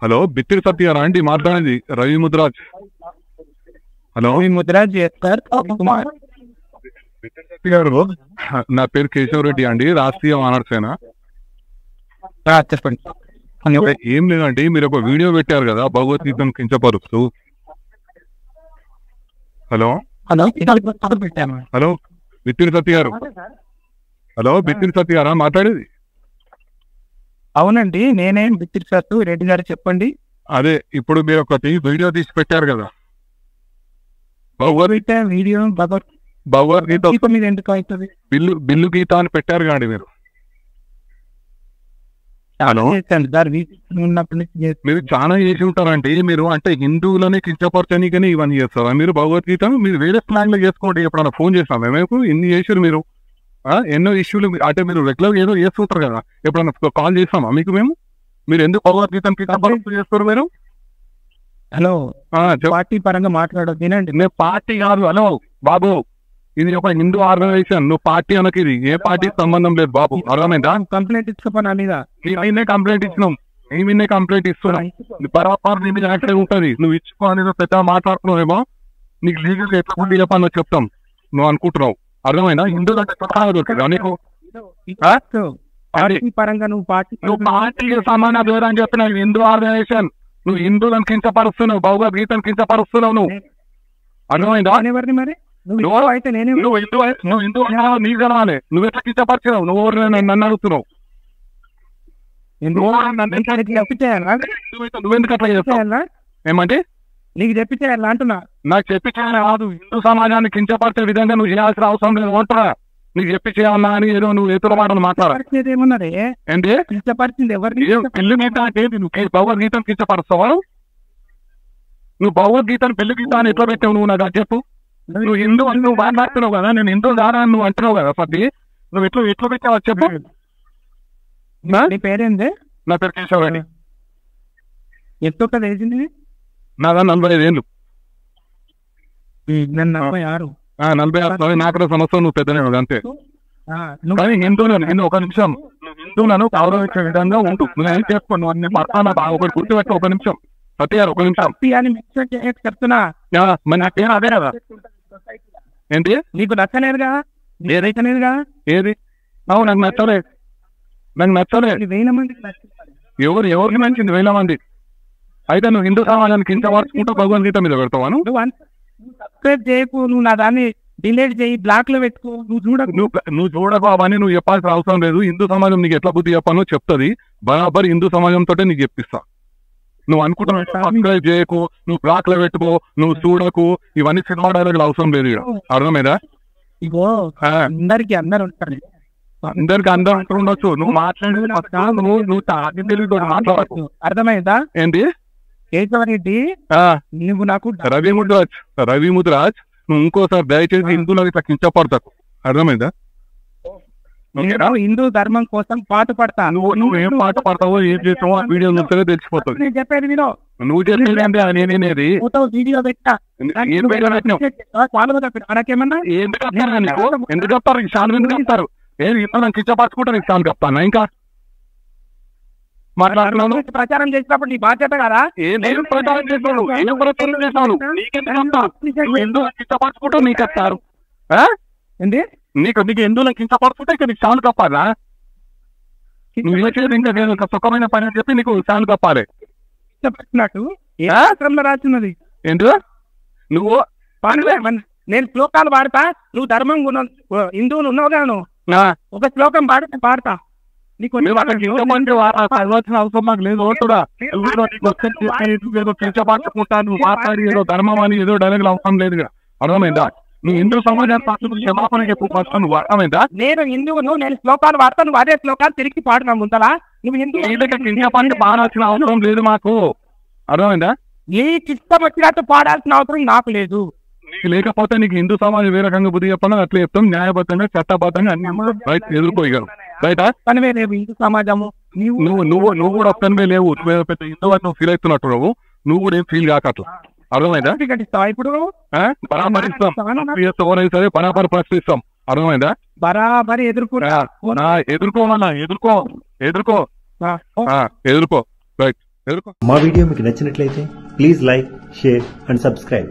Hello బిత్తిరి సత్యారా అండి మాట్లాడేది రవి ముద్రాజ్. Hello Mudiraj sir. గారు నా పేరు కేశవ్ రెడ్డి అండి, రాష్ట్రీయ వానర్ సేన. చెప్పండి. ఏం లేదండి, మీరు ఒక వీడియో పెట్టారు కదా భగవద్గీతను కించపరుస్తూ. హలో హలో పెట్టాను. హలో బిత్తిరి సత్య గారు. హలో బిత్తిరి సత్య గారా మాట్లాడేది? అవునండి, నేనేం బిత్తిరి సార్ రెడ్డి గారు, చెప్పండి. అదే ఇప్పుడు మీరు ఒకటి వీడియో తీసి పెట్టారు కదా వీడియో భగవద్గీత మీద ఎందుకు అవుతుంది? బిల్లు గీత అని పెట్టారు కాండి మీరు. మీరు చాలా చేసి ఉంటారండి. మీరు అంటే హిందువులని కించపరచనికని ఇవన్నీ చేస్తారా మీరు? భగవద్గీత మీరు వేరే స్లాంగ్ లో చేసుకోండి. ఎప్పుడన్నా ఫోన్ చేస్తాం మేము, ఇన్ని చేసారు మీరు. ఎన్నో ఇష్యూలు అంటే మీరు రెగ్యులర్ ఏదో చేస్తుంటారు కదా, ఎప్పుడన్నా కాల్ చేస్తామా మీకు మేము? మీరు ఎందుకు భగవద్గీతను కించపరుస్తూ చేస్తారు మీరు? హలో, పార్టీ పరంగా మాట్లాడదు వినండి. నేను పార్టీ కాదు. హలో బాబు, ఇది ఒక హిందూ ఆర్గనైజేషన్. నువ్వు పార్టీ అనకి, ఇది ఏ పార్టీకి సంబంధం లేదు బాబు, అర్థమైందా? కంప్లైంట్ ఇచ్చుకోపని మీద అయినే కంప్లైంట్ ఇచ్చినాం, మేమిన్నే కంప్లైంట్ ఇస్తున్నాం. బరాబర్ నీ మీద యాక్టివ్ ఉంటుంది. నువ్వు ఇచ్చుకో అనేది పెద్ద మాట్లాడుతున్నావేమో, నీకు లీగల్ ఎట్లా గుడ్డి చెప్పాలో చెప్తాం. నువ్వు అనుకుంటున్నావు, అర్థమైనా? హిందూ అంటే నీకు పార్టీ పరంగా నువ్వు పార్టీకి సమాన దూరం అని చెప్పిన హిందూ ఆర్గనైజేషన్. నువ్వు హిందువులను కించపరుస్తున్నావు, భగవద్గీతను కించపరుస్తున్నావు. నువ్వు అర్థమైందా? ఎవరిని మరి నువ్వు అయితే నేనే నువ్వు హిందూ నీకు కలవాలి. నువ్వు ఎట్లా కించపరిచినావు? నువ్వు నన్ను అడుగుతున్నావు. నువ్వెందుకు అట్లా చేస్తావు? ఏమంటే నీకు చెప్పించేయాలి అంటున్నా. నాకు చెప్పించేయాలి కాదు, హిందూ సమాజాన్ని కించపరిచే విధంగా నువ్వు చేయాల్సిన అవసరం లేదు. అంటున్నా నీకు చెప్పించేయాలన్నా అని ఏదో నువ్వు ఎదురు మాటలు మాట్లాడేది ఏమన్నారే? ఏంటి కించపరిచింది ఎవరిని? పెళ్లి గీత అంటే నువ్వు భగవద్గీతను కించపరుస్తావా? నువ్వు భగవద్గీతను పెళ్లి గీత అని ఎట్లా పెట్టావు? నువ్వు నాకు చెప్పు. నువ్వు హిందూ అని నువ్వు మాట్లాడుతున్నావు కదా, నేను హిందూ దారా అని నువ్వు అంటున్నావు కదా. పది నువ్వు ఎట్లా పెట్టావు చెప్పు. నీ పేరేంది? నా పేరు కేశవ్ రెడ్డి. ఎంత వేసింది? నాదా 45 ఏళ్ళు. 46. 46. నాకు సంవత్సరం నువ్వు పెద్దనే అంతే. కానీ హిందువులను ఒక నిమిషం, హిందువులను గౌరవించే విధంగా ఉంటూ నువ్వేం చేసుకో. నువ్వు అన్ని పడతానా ఒకటి గుర్తుపెట్టు. ఒక నిమిషం సత్యారు, ఒక నిమిషం చెప్తున్నా. మరి నాకేం అదే కదా. ఏంటి నీకు నచ్చలేదుగా? ఏదైతేనేదిగా. ఏది? అవును, నాకు నచ్చలేదు. నాకు నచ్చలేదు. 1000 మందికి ఎవరికి నచ్చింది? 1000 మంది అయితే నువ్వు హిందూ సమాజానికి కించపరుచుకుంటూ భగవద్గీత మీద పెడతావాను? నువ్వు సబ్స్క్రైబ్ చేయకు, నువ్వు నా దాన్ని డిలీట్ చేయి, బ్లాక్ లో పెట్టుకో. నువ్వు చూడకు, అవన్నీ నువ్వు చెప్పాల్సిన అవసరం లేదు. హిందూ సమాజం నీకు ఎట్లా బుద్ధి చెప్పానో చెప్తుంది. బరాబర్ హిందూ సమాజంతో నీకు చెప్పిస్తా. నువ్వు అనుకుంటున్నావు సబ్స్క్రైబ్ చేయకు, నువ్వు బ్లాక్ లో పెట్టుకో, నువ్వు చూడకు, ఇవన్నీ సినిమా డైలాగులు అవసరం లేదు. అర్థమైందా? ఇగో అందరికి అందరు ఉంటారు, అందరికి అందరూ అంటూ ఉండొచ్చు. నువ్వు మాట్లాడేది నువ్వు తాగి తెలుగుతో మాట్లాడకు. అర్థమైందా? ఏంటి కేశవరెడ్డి, నువ్వు నాకు రవి ముద్రాజ్ నువ్వు ఇంకోసారి దయచేసి హిందువులకు ఇట్లా కించపడతాకు. అర్థమైందా? హిందూ ధర్మం కోసం పాట పడతా. నువ్వేం పాట పడతావో ఏం చేస్తావో ఆ వీడియో చూస్తే తెలిసిపోతుంది. నేను చెప్పేది వినో. నువ్వు చెప్పేది అంటే నేనేది వీడియో పెట్టా. నాకేమన్నా ఎందుకు చెప్తారు? ఈ సార్ ఎందుకు చెప్తారు? ఏది ఇంత కించపరచుకుంటారు? ఈ సార్ చెప్తాను ఇంకా మాట్లాడుతున్నాను. ప్రచారం చేసినప్పుడు నీ బాధ్యత కదా. నేను ప్రచారం చేస్తాను, నేను ప్రచారం చేస్తాను. ఎందుకు కించపరచుకుంటావు? నీకు చెప్తారు ఏంటి? నీకు ఎందుకు కించపరచుకుంటే ఇక నీకు సాను కప్పాలా? నువ్వు చేసేది ఇంకా నేను ఒక సుఖమైన పని అని చెప్పి నీకు సాను కప్పాలి. చెప్పినట్టు ఏ శాస్త్రంలో రాస్తున్నది? ఏంటి నువ్వు? నేను శ్లోకాలు పాడతా, నువ్వు ధర్మం హిందువులు ఉన్నావు కదా, నువ్వు ఒక శ్లోకం పాడతా. నీకు అవసరం నాకు లేదు. ఏదో కించపరచుకుంటా నువ్వు మాట్లాడి ఏదో ధర్మం అని ఏదో డైలాగులు అవసరం లేదు. అర్థమైందా? నువ్వు హిందూ సమాజాన్ని క్షమాపణ చెప్పు. నువ్వు అర్థమైందా? నేను హిందువును, నేను శ్లోకాలు వాడతా, నువ్వు అదే శ్లోకాలు తిరిగి పాడున్నా ముందలా. నువ్వు కించపరచ పాడాల్సిన అవసరం లేదు మాకు. అర్థమైందా? నీకు ఇష్టం వచ్చినట్టు పాడాల్సిన అవసరం నాకు లేదు. నీకు లేకపోతే నీకు హిందూ సమాజం ఏ రకంగా బుద్ధి చెప్పాలో అట్లా చెప్తాం. న్యాయబద్ధంగా చట్టబద్ధంగా అన్ని ఎదుర్కోగలరు. రైటా? పనివే లేవు హిందూ సమాజము. నువ్వు కూడా ఒక్కనివే లేవు. నువ్వు పెద్ద హిందూ అని నువ్వు ఫీల్ అవుతున్నట్టు నువ్వు కూడా ఏం ఫీల్ కాకట్లా. అర్థమైందా? ఇప్పుడు పరామరిస్తాం సరే, పరాపర ప్రశ్నిస్తాం. అర్థమైందా? బరాబరి ఎదుర్కొంటా. ఎదుర్కో రైట్ ఎదుర్కో. మా వీడియో మీకు నచ్చినట్లయితే please like, share and subscribe.